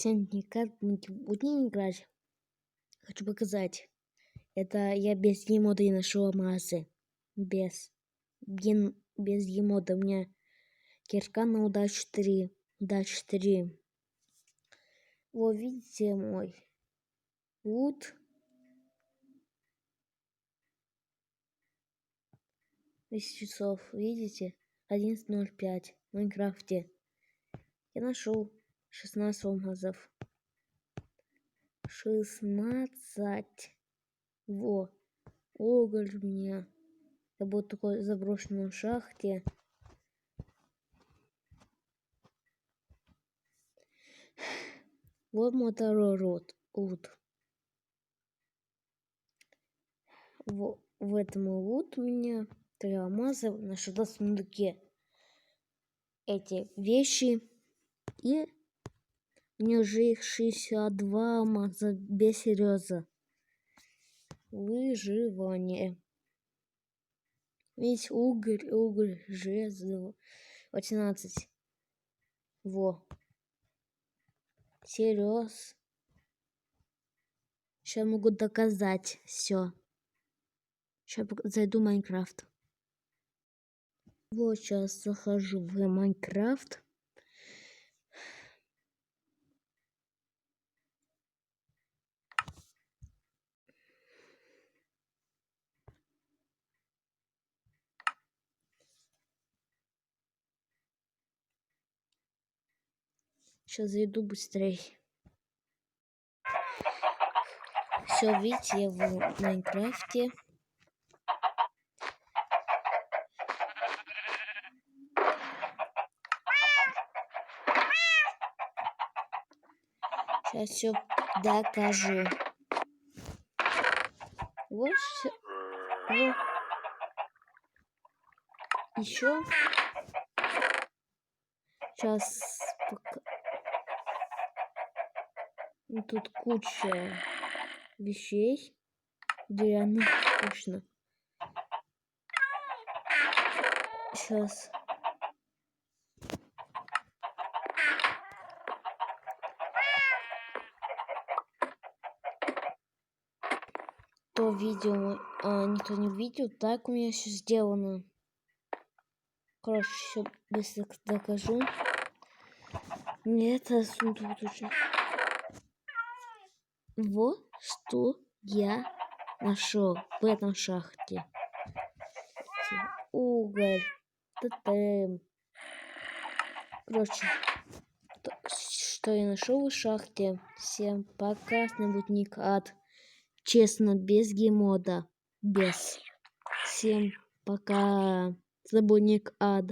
Сегодня как мы будем играть? Хочу показать. Это я без геймода и нашел алмазы. Без геймода. У меня кирка на удачу 3. Удача 3. Вот видите мой лут. 10 часов. Видите? 11:05 в Майнкрафте. Я нашел 16 алмазов. 16. Во. Уголь у меня. Я был такой заброшенной шахте. Вот мой второй лут. В этом лут у меня 3 алмаза на 6 сундуке. Эти вещи. И у меня уже их 62 алмаза без серьеза. Выживание. Весь уголь, железо. 18. Во. Серьез. Сейчас могу доказать все. Сейчас зайду в Майнкрафт. Вот сейчас захожу в Майнкрафт. Сейчас зайду быстрее. Все, видите, я в Майнкрафте. Сейчас все докажу. Вот все. Вот. Еще. Сейчас пока. Тут куча вещей. Деревянных точно. Сейчас. То видео, никто не видел, так у меня все сделано. Короче, все быстро докажу. Мне это сундук очень. Вот что я нашел в этом шахте. Уголь, тотем. Короче, что я нашел в шахте. Всем пока, Ник Ад. Честно, без геймода. Без. Всем пока, Ник Ад.